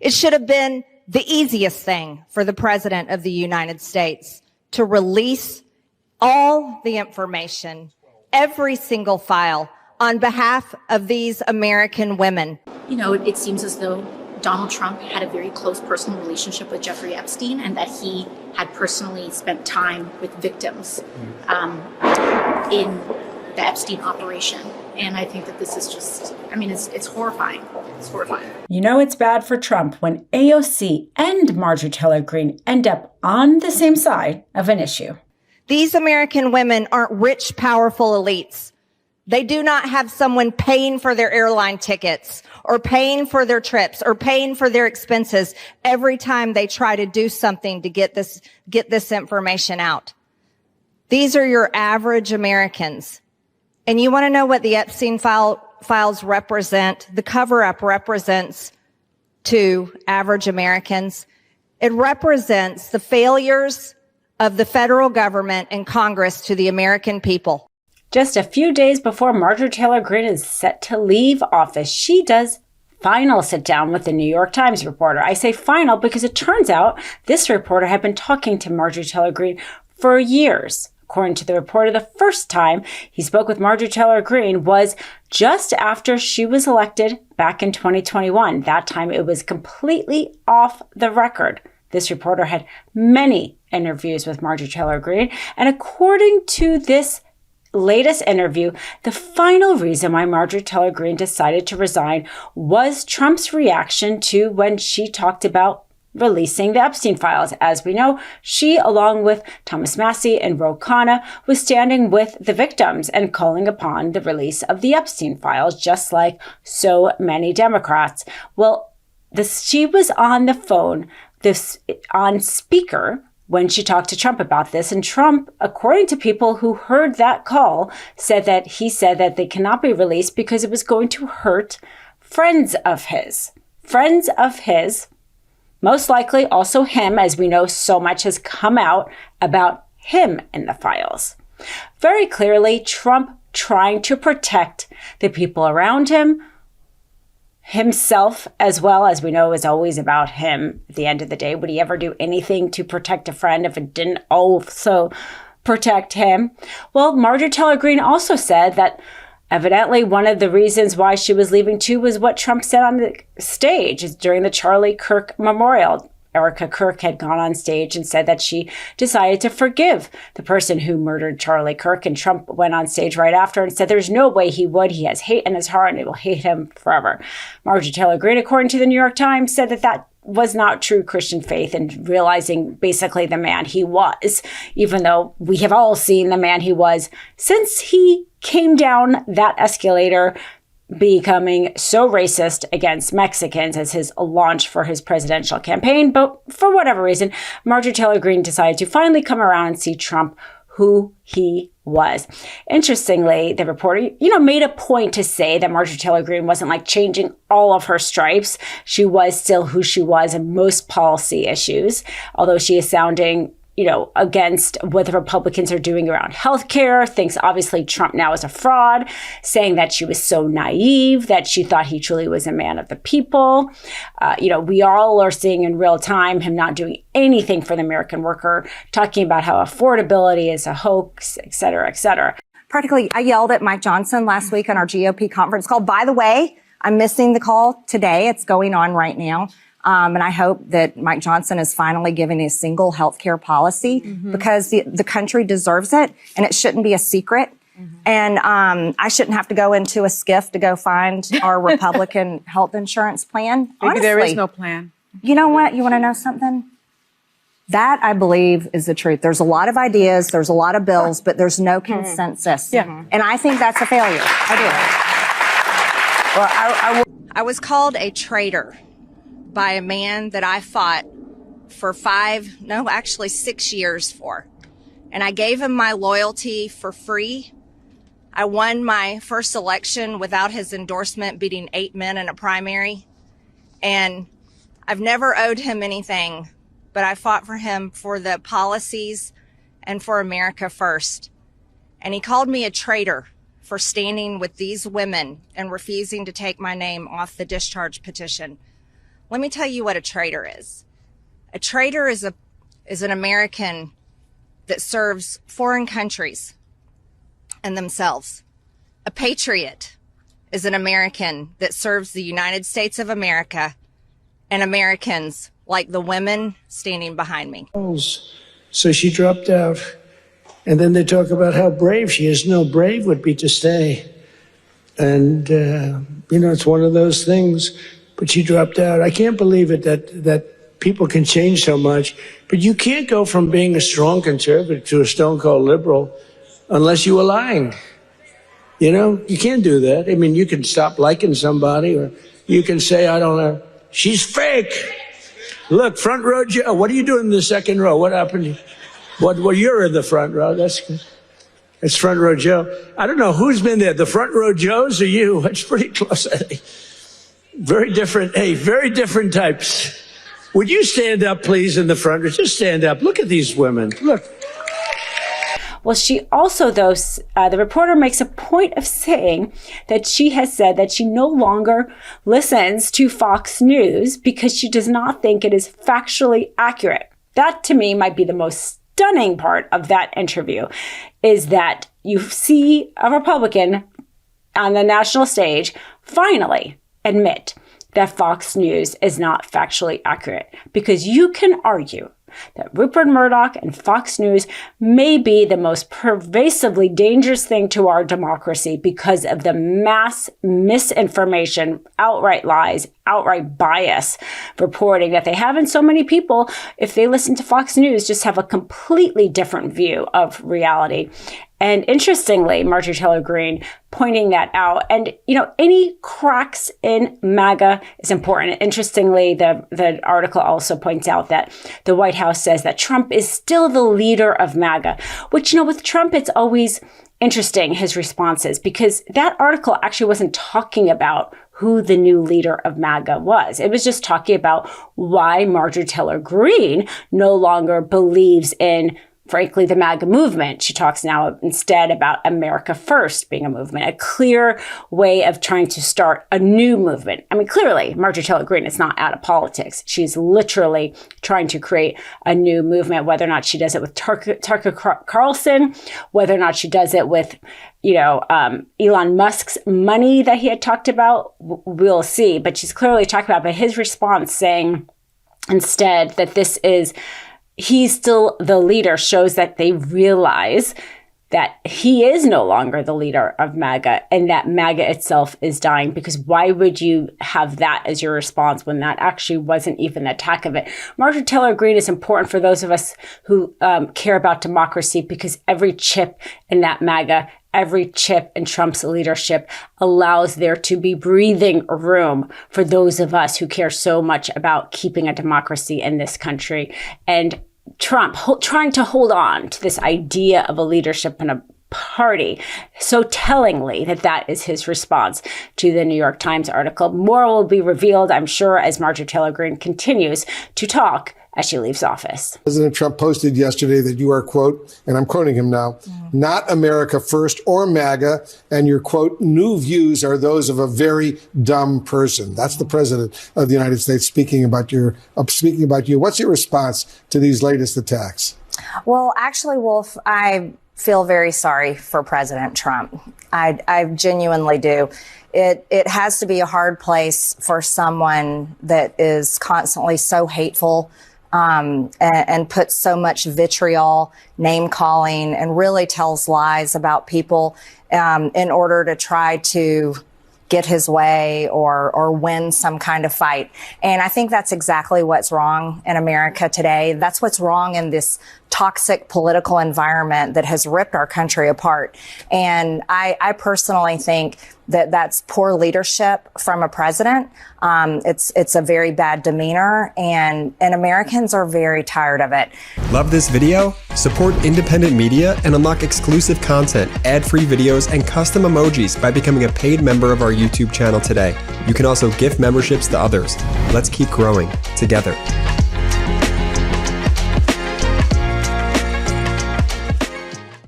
It should have been the easiest thing for the President of the United States to release all the information, every single file, on behalf of these American women. You know, it seems as though Donald Trump had a very close personal relationship with Jeffrey Epstein, and that he had personally spent time with victims in the Epstein operation. And I think that this is just, I mean, it's horrifying. It's horrifying. You know it's bad for Trump when AOC and Marjorie Taylor Greene end up on the same side of an issue. These American women aren't rich, powerful elites. They do not have someone paying for their airline tickets or paying for their trips or paying for their expenses every time they try to do something to get this information out. These are your average Americans. And you want to know what the Epstein files represent? The cover-up represents to average Americans. It represents the failures of the federal government and Congress to the American people. Just a few days before Marjorie Taylor Greene is set to leave office, she does final sit down with the New York Times reporter. I say final because it turns out this reporter had been talking to Marjorie Taylor Greene for years. According to the reporter, the first time he spoke with Marjorie Taylor Greene was just after she was elected back in 2021. That time it was completely off the record. This reporter had many interviews with Marjorie Taylor Greene, and according to this latest interview, the final reason why Marjorie Taylor Greene decided to resign was Trump's reaction to when she talked about releasing the Epstein files. As we know, she, along with Thomas Massie and Ro Khanna, was standing with the victims and calling upon the release of the Epstein files, just like so many Democrats. Well, she was on the phone, on speaker, when she talked to Trump about this. And Trump, according to people who heard that call, said that they cannot be released because it was going to hurt friends of his. Friends of his, most likely also him, as we know so much has come out about him in the files. Very clearly, Trump trying to protect the people around him, himself as well, as we know is always about him. At the end of the day, would he ever do anything to protect a friend if it didn't also protect him? Well, Marjorie Taylor Greene also said that evidently one of the reasons why she was leaving too was what Trump said on the stage during the Charlie Kirk memorial. Erica Kirk had gone on stage and said that she decided to forgive the person who murdered Charlie Kirk. And Trump went on stage right after and said there's no way he would. He has hate in his heart and it will hate him forever. Marjorie Taylor Greene, according to the New York Times, said that was not true Christian faith, and realizing basically the man he was, even though we have all seen the man he was since he came down that escalator, becoming so racist against Mexicans as his launch for his presidential campaign. But for whatever reason, Marjorie Taylor Greene decided to finally come around and see Trump who he was. Interestingly, the reporter, made a point to say that Marjorie Taylor Greene wasn't like changing all of her stripes. She was still who she was in most policy issues, although she is sounding against what the Republicans are doing around healthcare, thinks obviously Trump now is a fraud, saying that she was so naive, that she thought he truly was a man of the people. We all are seeing in real time him not doing anything for the American worker, talking about how affordability is a hoax, et cetera, et cetera. Practically, I yelled at Mike Johnson last week on our GOP conference call. By the way, I'm missing the call today. It's going on right now. And I hope that Mike Johnson is finally giving a single health care policy because the country deserves it, and it shouldn't be a secret. And I shouldn't have to go into a skiff to go find our Republican health insurance plan. Maybe Honestly, there is no plan. You know what? You want to know something? That, I believe, is the truth. There's a lot of ideas, there's a lot of bills, but there's no consensus. And I think that's a failure. I do. Well, I was called a traitor by a man that I fought for 6 years for. And I gave him my loyalty for free. I won my first election without his endorsement, beating 8 men in a primary. And I've never owed him anything, but I fought for him for the policies and for America first. And he called me a traitor for standing with these women and refusing to take my name off the discharge petition. Let me tell you what a traitor is. A traitor is an American that serves foreign countries and themselves. A patriot is an American that serves the United States of America and Americans like the women standing behind me. So she dropped out. And then they talk about how brave she is. No, brave would be to stay. And, it's one of those things. But she dropped out. I can't believe it that people can change so much. But you can't go from being a strong conservative to a stone cold liberal unless you are lying. You can't do that. I mean, you can stop liking somebody, or you can say, I don't know, she's fake. Look, front row Joe. What are you doing in the second row? What happened? Well, you're in the front row. That's front row Joe. I don't know who's been there, the front row Joes or you. It's pretty close, I think. Very different. Hey, very different types. Would you stand up, please, in the front row? Just stand up. Look at these women. Look. Well, she also, though, the reporter makes a point of saying that she has said that she no longer listens to Fox News because she does not think it is factually accurate. That, to me, might be the most stunning part of that interview, is that you see a Republican on the national stage finally admit that Fox News is not factually accurate, because you can argue that Rupert Murdoch and Fox News may be the most pervasively dangerous thing to our democracy because of the mass misinformation, outright lies, outright bias reporting that they have. And so many people, if they listen to Fox News, just have a completely different view of reality. And interestingly, Marjorie Taylor Greene pointing that out. And, any cracks in MAGA is important. Interestingly, the article also points out that the White House says that Trump is still the leader of MAGA, which, with Trump, it's always interesting, his responses, because that article actually wasn't talking about who the new leader of MAGA was. It was just talking about why Marjorie Taylor Greene no longer believes in, frankly, the MAGA movement. She talks now instead about America First being a movement, a clear way of trying to start a new movement. I mean, clearly, Marjorie Taylor Greene is not out of politics. She's literally trying to create a new movement, whether or not she does it with Tucker Carlson, whether or not she does it with, Elon Musk's money that he had talked about, we'll see. But she's clearly talking about, but his response saying instead that he's still the leader shows that they realize that he is no longer the leader of MAGA and that MAGA itself is dying, because why would you have that as your response when that actually wasn't even the attack of it? Marjorie Taylor Greene is important for those of us who care about democracy, because every chip in that MAGA, every chip in Trump's leadership allows there to be breathing room for those of us who care so much about keeping a democracy in this country. And Trump trying to hold on to this idea of a leadership in a party, so tellingly that is his response to the New York Times article. More will be revealed, I'm sure, as Marjorie Taylor Greene continues to talk as she leaves office. President Trump posted yesterday that you are, quote, and I'm quoting him now, not America First or MAGA, and your, quote, new views are those of a very dumb person. That's the president of the United States speaking about you. What's your response to these latest attacks? Well, actually, Wolf, I feel very sorry for President Trump. I genuinely do. It has to be a hard place for someone that is constantly so hateful, and puts so much vitriol, name calling, and really tells lies about people in order to try to get his way or win some kind of fight. And I think that's exactly what's wrong in America today. That's what's wrong in this toxic political environment that has ripped our country apart. And I personally think that that's poor leadership from a president. It's a very bad demeanor, and Americans are very tired of it. Love this video? Support independent media and unlock exclusive content, ad-free videos, and custom emojis by becoming a paid member of our YouTube channel today. You can also gift memberships to others. Let's keep growing together.